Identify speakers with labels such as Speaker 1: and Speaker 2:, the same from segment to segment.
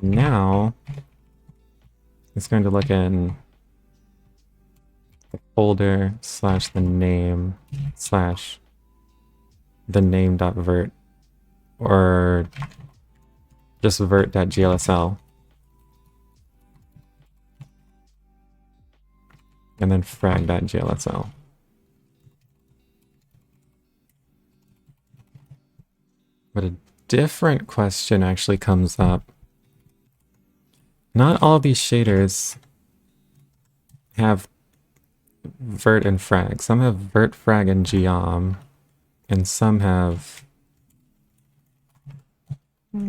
Speaker 1: Now it's going to look in the folder slash the name slash the name.vert or just vert.glsl and then frag.glsl. But a different question actually comes up. Not all these shaders have vert and frag. Some have vert, frag, and geom, and some have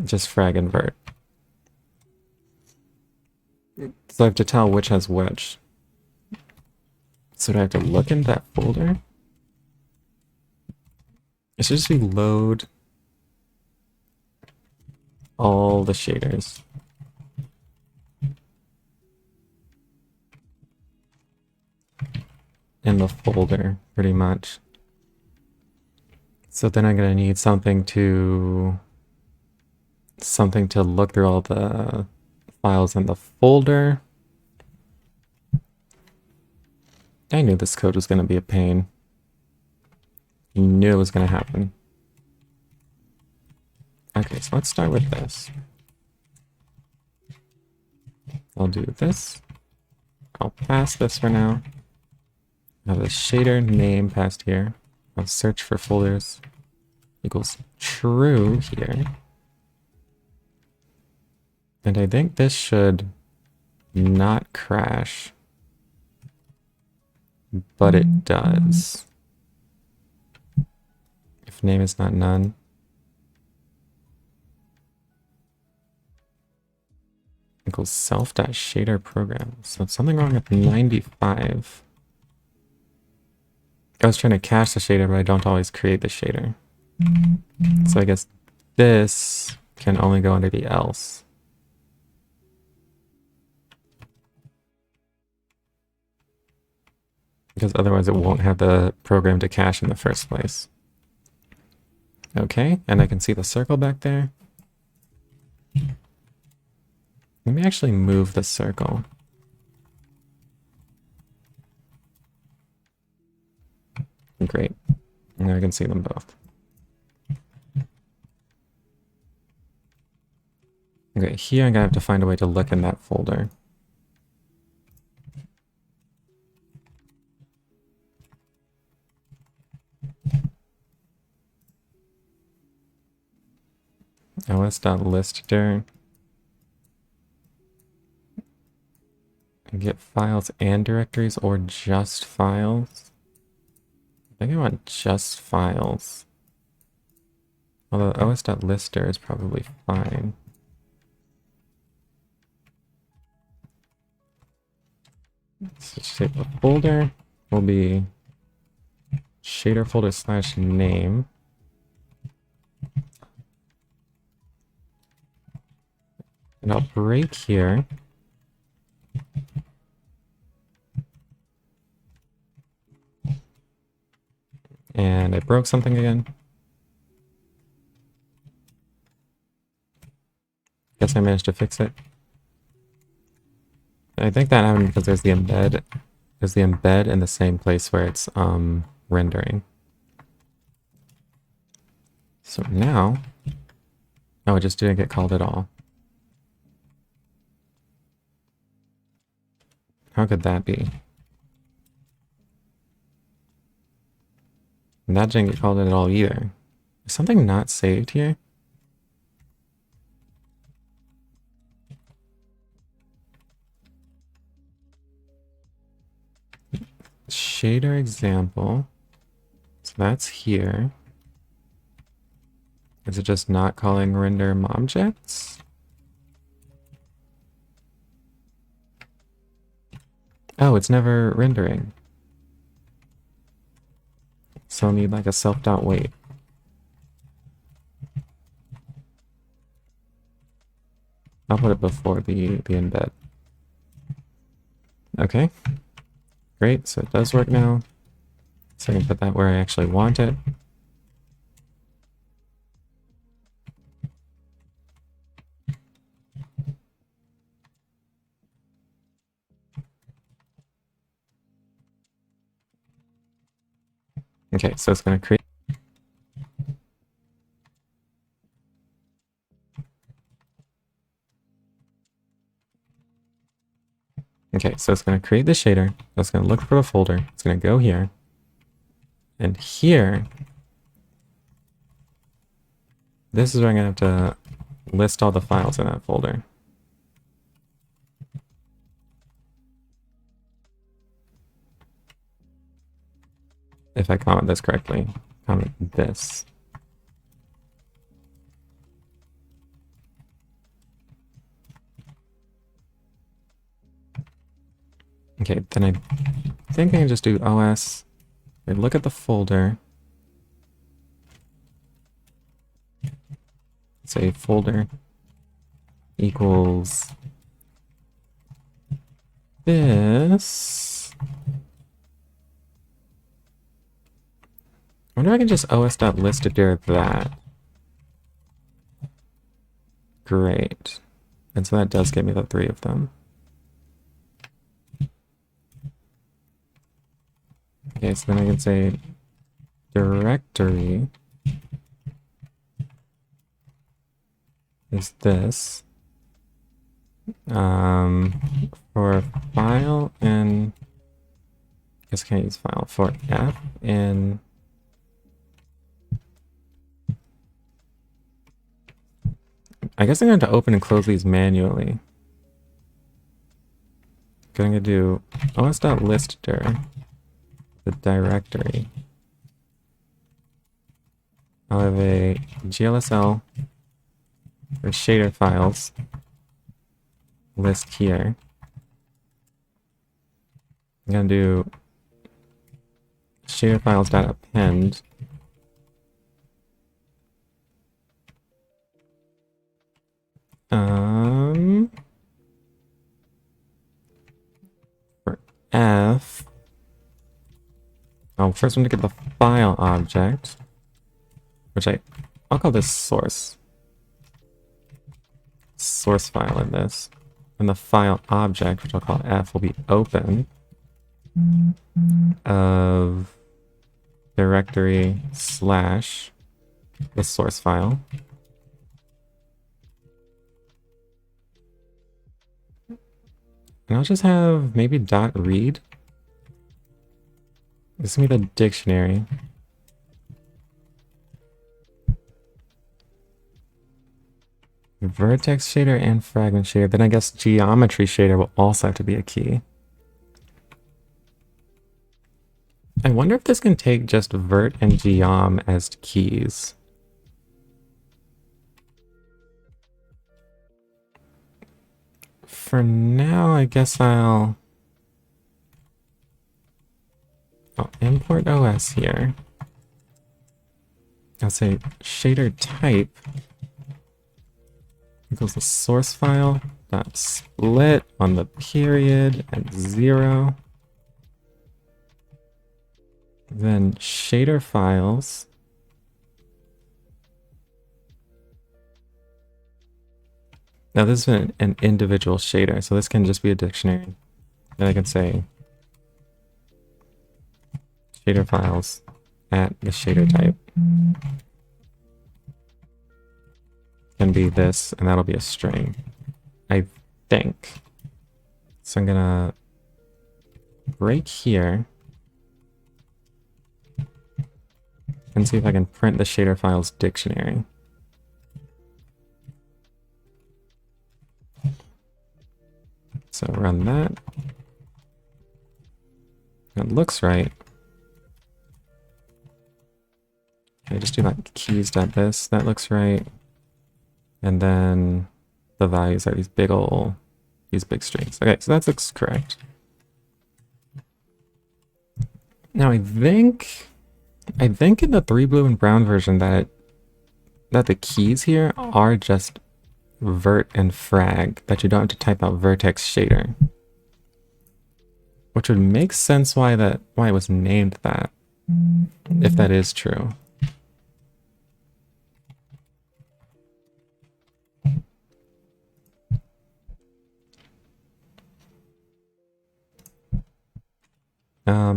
Speaker 1: just frag and vert. So I have to tell which has which. So do I have to look in that folder? It should just be load all the shaders. In the folder, pretty much. So then I'm gonna need something to look through all the files in the folder. I knew this code was gonna be a pain. You knew it was gonna happen. Okay, so let's start with this. I'll do this. I'll pass this for now. Now the shader name passed here. I'll search for folders equals true here. And I think this should not crash, but it does. If name is not none. Equals self.shader program. So something wrong with 95. I was trying to cache the shader, but I don't always create the shader. So I guess this can only go under the else. Because otherwise it won't have the program to cache in the first place. Okay, and I can see the circle back there. Let me actually move the circle. Great. Now I can see them both. Okay, here I'm gonna have to find a way to look in that folder. os.listdir. Get files and directories or just files. I think I want just files. Although os.listdir is probably fine. So shape the folder will be shader folder slash name. And I'll break here. And I broke something again. Guess I managed to fix it. I think that happened because there's the embed. There's the embed in the same place where it's rendering. So now, oh, it just didn't get called at all. How could that be? And that didn't get called at all either. Is something not saved here? Shader example. So that's here. Is it just not calling render objects? Oh, it's never rendering. So I'll need like a self.wait. I'll put it before the embed. Okay. Great, so it does work now. So I can put that where I actually want it. Okay, so it's going to create. Okay, so it's going to create the shader. It's going to look for the folder. It's going to go here. And here, this is where I'm going to have to list all the files in that folder. If I comment this correctly, comment this. Okay, then I think I can just do OS. I look at the folder. Say folder equals this. I wonder if I can just os.list_dir that. Great. And so that does give me the 3 of them. Okay, so then I can say directory is this. For file and I guess I can't use file for F in I guess I'm going to open and close these manually. I'm going to do os.list_dir the directory. I'll have a GLSL for shader files list here. I'm going to do shader files.append. For F, first I'm going to get the file object, which I'll call this source file in this. And the file object, which I'll call F, will be open of directory / the source file. And I'll just have maybe .read. This is going to be the dictionary. Vertex shader and fragment shader. Then I guess geometry shader will also have to be a key. I wonder if this can take just vert and geom as keys. For now, I guess I'll import OS here. I'll say shader type equals the source file dot split on the period at 0. Then shader files. Now this is an individual shader, so this can just be a dictionary. Then I can say shader files at the shader type can be this, and that'll be a string, I think. So I'm gonna break here and see if I can print the shader files dictionary. So run that. It looks right. I just do that keys.this. That looks right. And then the values are these big strings. Okay, so that looks correct. Now I think in the 3 blue and brown version that the keys here are just vert and frag, that you don't have to type out vertex shader. Which would make sense why it was named that, if that is true.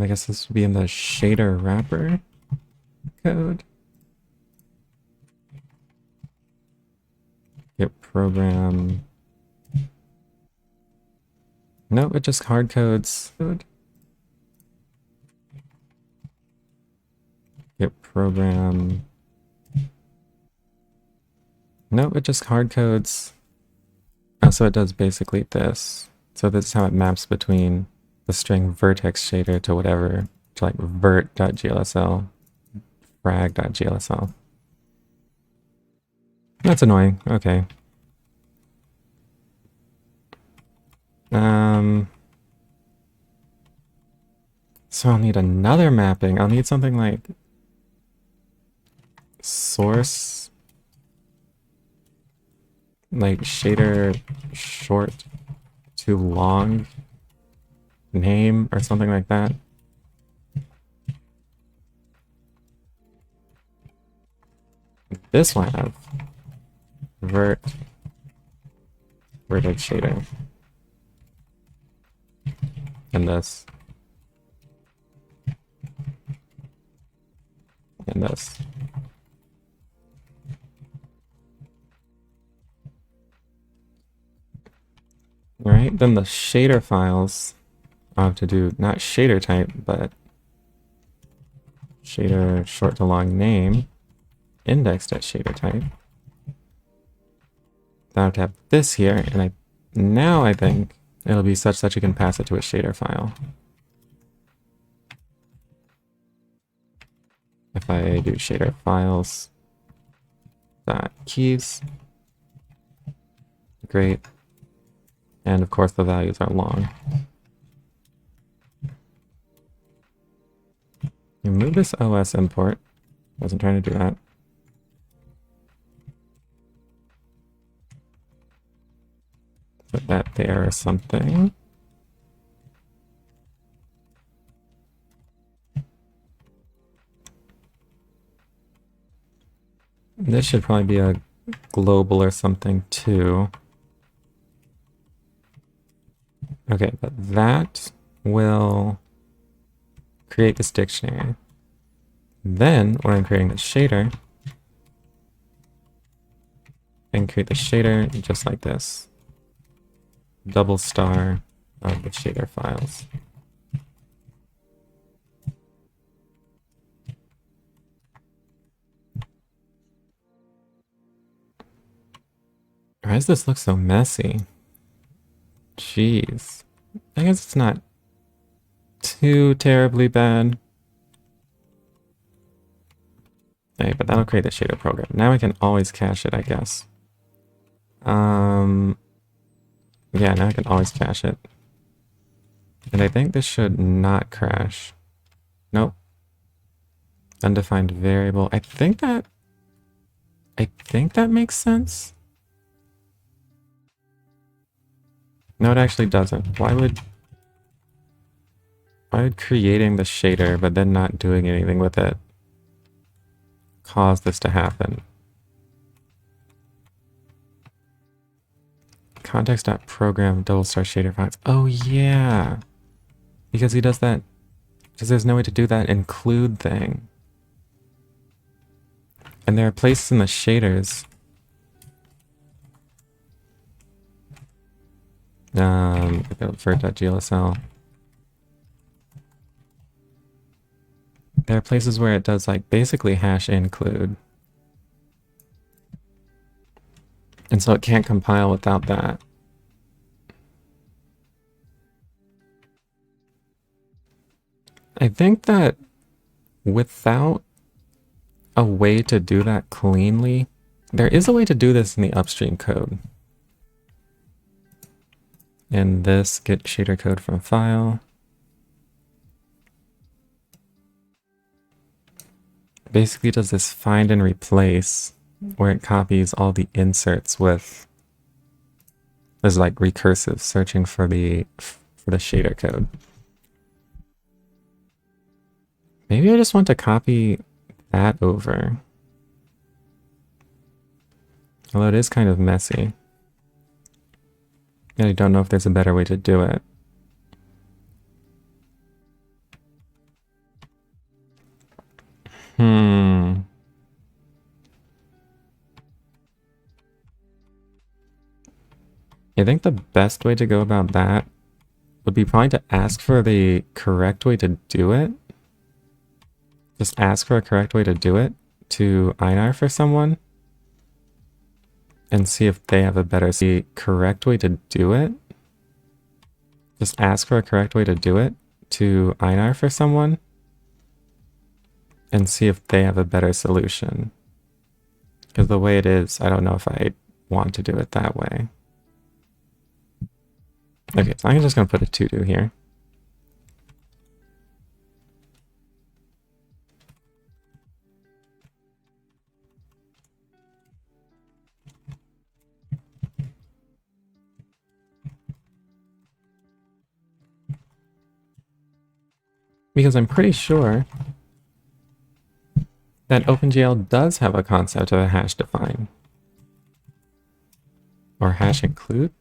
Speaker 1: I guess this would be in the shader wrapper. code. Git program. Nope, it just hard codes. Git program. Nope, it just hard codes. Oh, so it does basically this. So this is how it maps between the string vertex shader to whatever, to like vert.glsl, frag.glsl. That's annoying. Okay. So I'll need another mapping. I'll need something like source, like shader short to long name or something like that. This one I have vertex shader. And this. And this. Alright, then the shader files I'll have to do not shader type, but shader short to long name indexed at shader type. Then I have to have this here, and now I think it'll be such that you can pass it to a shader file. If I do shader files dot keys, great. And of course the values are long. Remove this OS import. Wasn't trying to do that. Put that there or something. This should probably be a global or something too. Okay, but that will create this dictionary. Then, when I'm creating the shader, I can create the shader just like this. Double star of the shader files. Why does this look so messy? Jeez. I guess it's not too terribly bad. Hey, but that'll create the shader program. Now I can always cache it, I guess. Yeah, now I can always cache it. And I think this should not crash. Nope. Undefined variable. I think that makes sense. No, it actually doesn't. Why would creating the shader but then not doing anything with it cause this to happen? Context.program double star shader files. Oh yeah. Because he does that because there's no way to do that include thing. And there are places in the shaders vert.glsl. There are places where it does like basically hash include. And so it can't compile without that. I think that without a way to do that cleanly, there is a way to do this in the upstream code. In this get shader code from file. Basically does this find and replace where it copies all the inserts with this like recursive searching for the shader code. Maybe I just want to copy that over. Although it is kind of messy. And I don't know if there's a better way to do it. Hmm. I think the best way to go about that would be probably to ask for the correct way to do it. Just ask for a correct way to do it to Einar for someone and see if they have a better, the correct way to do it. Just ask for a correct way to do it to Einar for someone and see if they have a better solution. Because the way it is, I don't know if I want to do it that way. Okay, so I'm just going to put a to-do here. Because I'm pretty sure that OpenGL does have a concept of a hash define. Or hash include.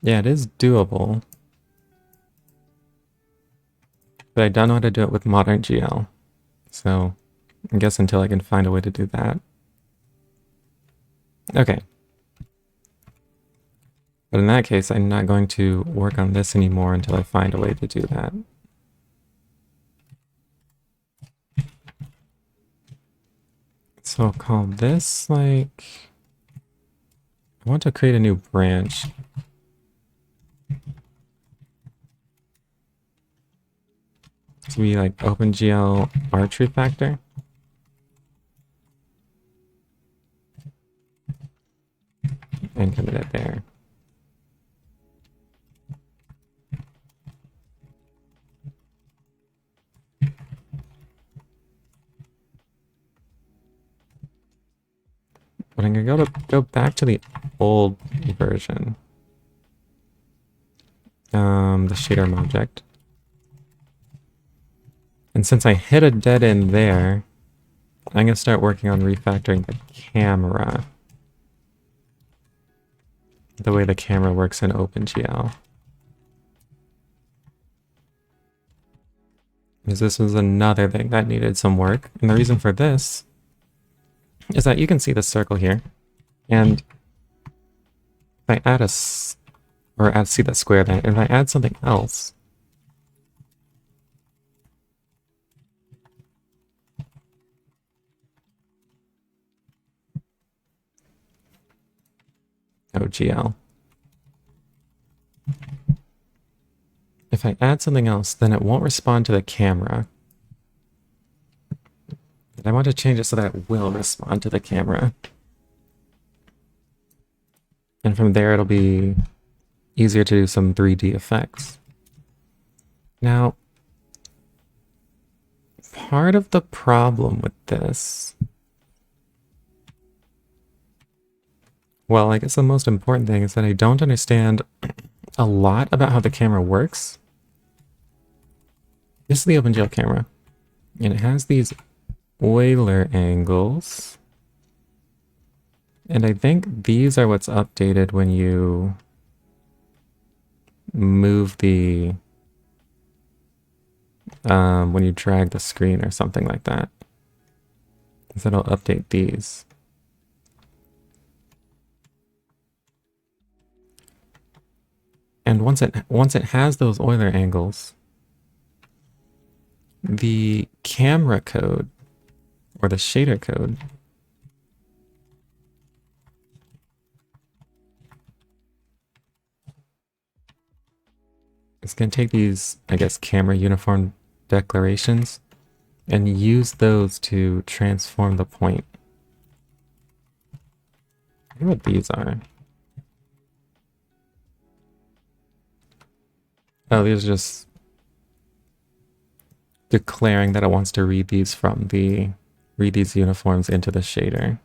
Speaker 1: Yeah, it is doable. But I don't know how to do it with modern GL. So I guess until I can find a way to do that. Okay. But in that case, I'm not going to work on this anymore until I find a way to do that. So I'll call this like... I want to create a new branch. To be like OpenGL arch refactor. And commit it there. But I'm gonna go back to the old version. The shader object. And since I hit a dead end there, I'm gonna start working on refactoring the camera. The way the camera works in OpenGL. Because this was another thing that needed some work. And the reason for this is that you can see the circle here. And if I add see that square there, if I add something else, OGL. If I add something else, then it won't respond to the camera. And I want to change it so that it will respond to the camera. And from there, it'll be easier to do some 3D effects. Now, part of the problem with this... Well, I guess the most important thing is that I don't understand a lot about how the camera works. This is the OpenGL camera, and it has these Euler angles. And I think these are what's updated when you move the... when you drag the screen or something like that. So it'll update these. And once it has those Euler angles, the camera code or the shader code is going to take these, I guess, camera uniform declarations and use those to transform the point. I wonder what these are. Oh, these are just declaring that it wants to read these uniforms into the shader.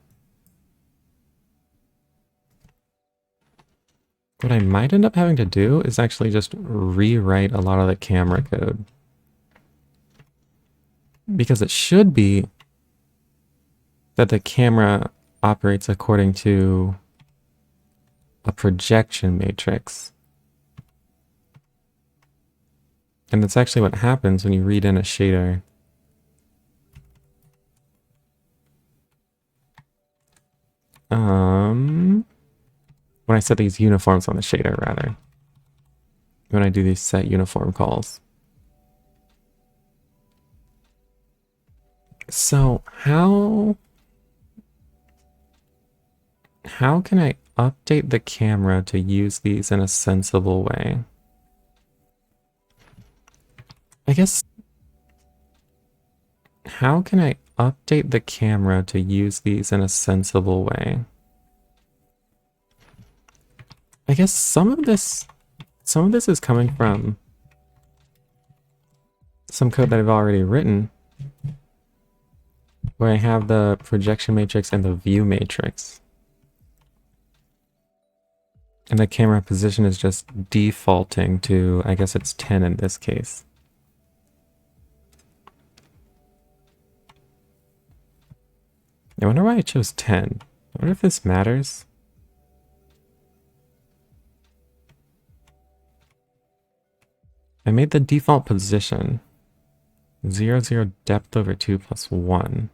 Speaker 1: What I might end up having to do is actually just rewrite a lot of the camera code. Because it should be that the camera operates according to a projection matrix. And that's actually what happens when you read in a shader. When I set these uniforms on the shader, rather. When I do these set uniform calls. So how can I update the camera to use these in a sensible way? I guess, how can I update the camera to use these in a sensible way? I guess some of this is coming from some code that I've already written, where I have the projection matrix and the view matrix. And the camera position is just defaulting to, I guess it's 10 in this case. I wonder why I chose 10. I wonder if this matters. I made the default position 0, 0 depth over 2 plus 1.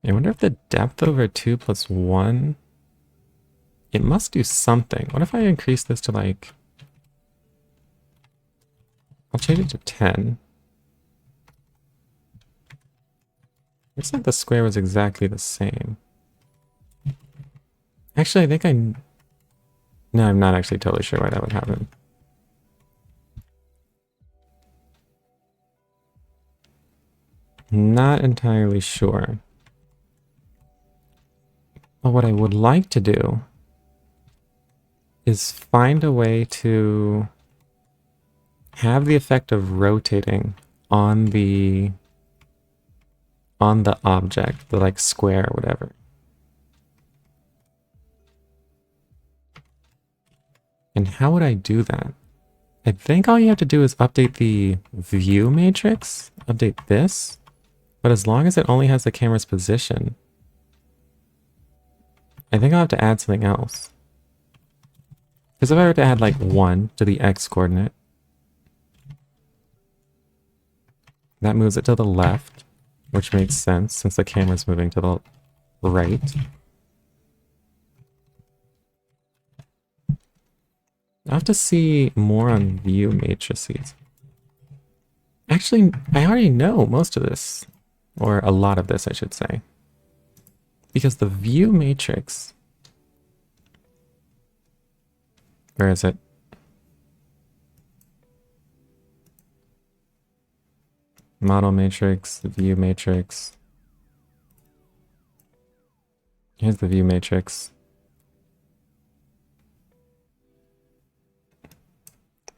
Speaker 1: I wonder if the depth over 2 plus 1, it must do something. What if I increase this to like, I'll change it to 10. Looks like the square was exactly the same. Actually, I think no, I'm not actually totally sure why that would happen. Not entirely sure. But what I would like to do is find a way to have the effect of rotating on the object, the like square or whatever. And how would I do that? I think all you have to do is update the view matrix, update this, but as long as it only has the camera's position, I think I'll have to add something else. Because if I were to add like 1 to the x coordinate, that moves it to the left, which makes sense since the camera's moving to the right. I'll have to see more on view matrices. Actually, I already know most of this, or a lot of this, I should say. Because the view matrix, where is it? Model matrix, the view matrix. Here's the view matrix.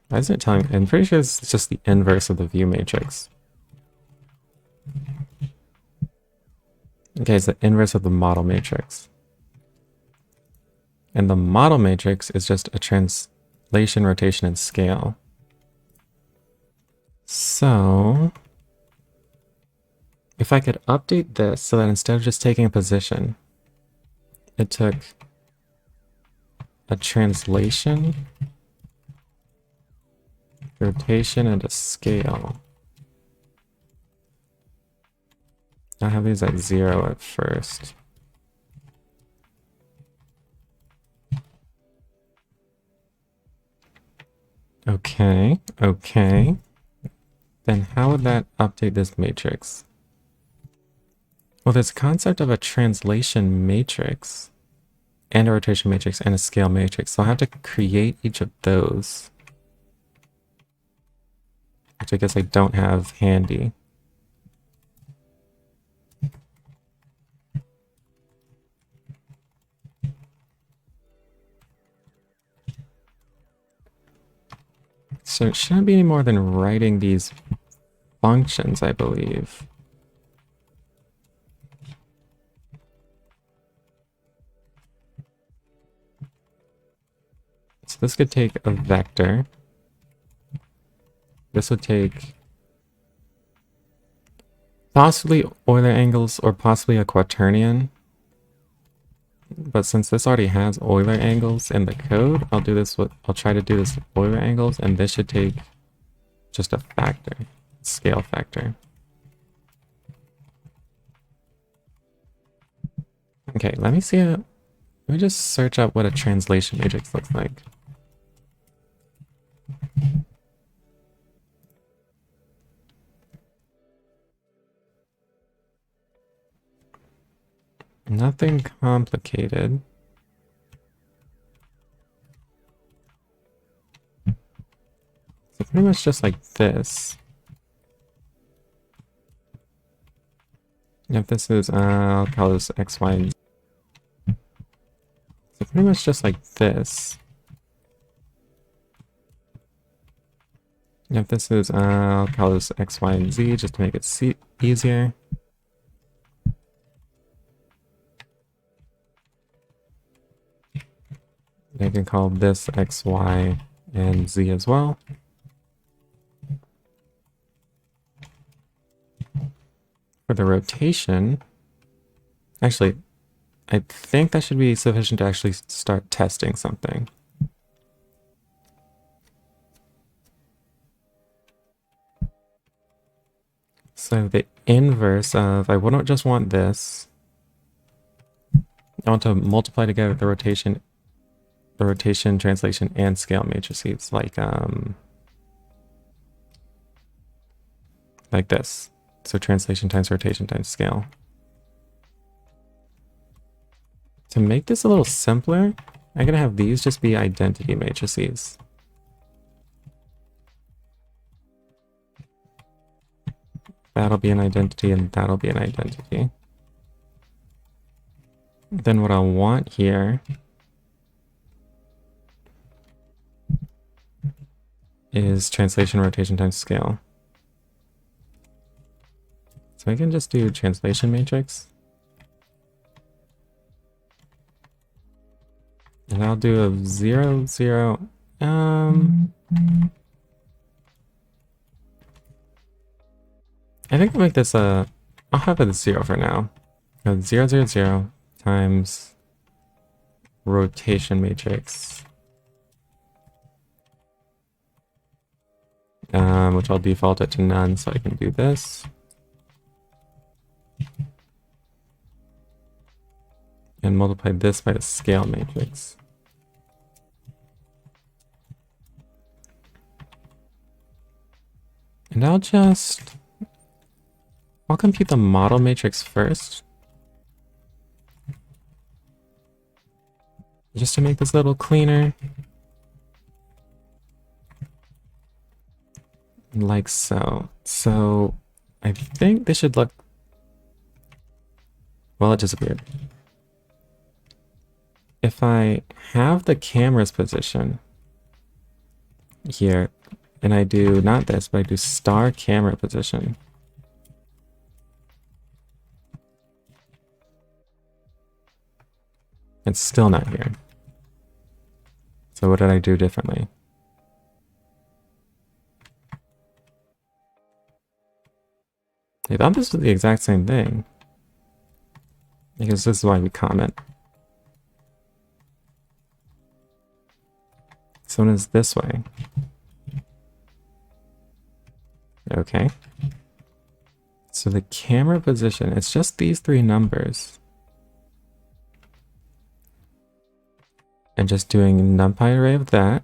Speaker 1: Why isn't it telling me? I'm pretty sure it's just the inverse of the view matrix. Okay, it's the inverse of the model matrix. And the model matrix is just a translation, rotation, and scale. So, if I could update this so that instead of just taking a position, it took a translation, rotation, and a scale. I have these at 0 at first. Okay, okay. Then how would that update this matrix? Well, there's a concept of a translation matrix and a rotation matrix and a scale matrix. So I'll have to create each of those, which I guess I don't have handy. So it shouldn't be any more than writing these functions, I believe. So this could take a vector. This would take possibly Euler angles or possibly a quaternion. But since this already has Euler angles in the code, I'll try to do this with Euler angles, and this should take just a factor, scale factor. Okay, let me just search up what a translation matrix looks like. Nothing complicated. So pretty much just like this. If this is, I'll call this X, Y, and Z. So pretty much just like this. If this is, I'll call this X, Y, and Z just to make it easier. I can call this X, Y, and Z as well. For the rotation, actually, I think that should be sufficient to actually start testing something. So the inverse of, I wouldn't just want this. I want to multiply together the rotation, translation, and scale matrices, like this. So translation times rotation times scale. To make this a little simpler, I'm gonna have these just be identity matrices. That'll be an identity and that'll be an identity. Then what I'll want here is translation, rotation times scale. So I can just do translation matrix. And I'll do a 0, 0. I think I'll make this I'll have it 0 for now. 0, 0, 0 times rotation matrix. Which I'll default it to none so I can do this. And multiply this by the scale matrix. And I'll compute the model matrix first. Just to make this a little cleaner. Like so. So I think this should look... Well, it disappeared. If I have the camera's position here, and I do not this, but I do star camera position. It's still not here. So what did I do differently? I thought this was the exact same thing. Because this is why we comment. So it is this way. Okay. So the camera position, it's just these three numbers. And just doing numpy array of that.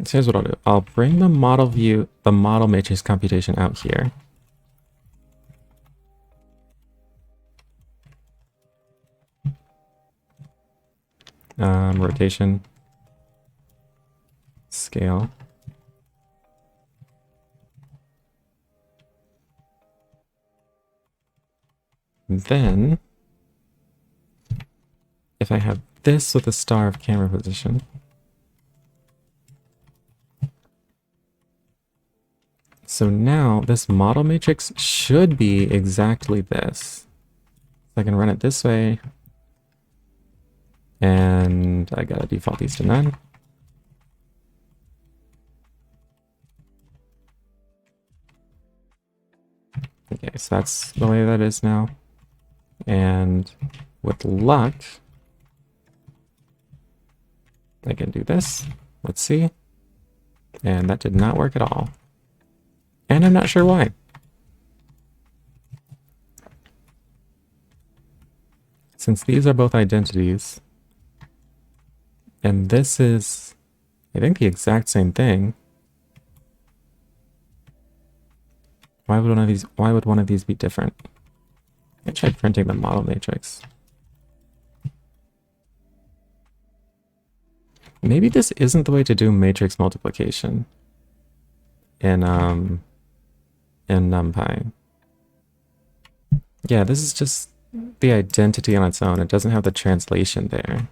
Speaker 1: So here's what I'll do. I'll bring the model view, the model matrix computation out here. Rotation, scale. Then, if I have this with a star of camera position, so now this model matrix should be exactly this. I can run it this way, and I gotta default these to none. Okay, so that's the way that is now. And with luck, I can do this. Let's see. And that did not work at all. And I'm not sure why. Since these are both identities, and this is, I think, the exact same thing, why would one of these be different? I tried printing the model matrix. Maybe this isn't the way to do matrix multiplication in NumPy. Yeah, this is just the identity on its own. It doesn't have the translation there.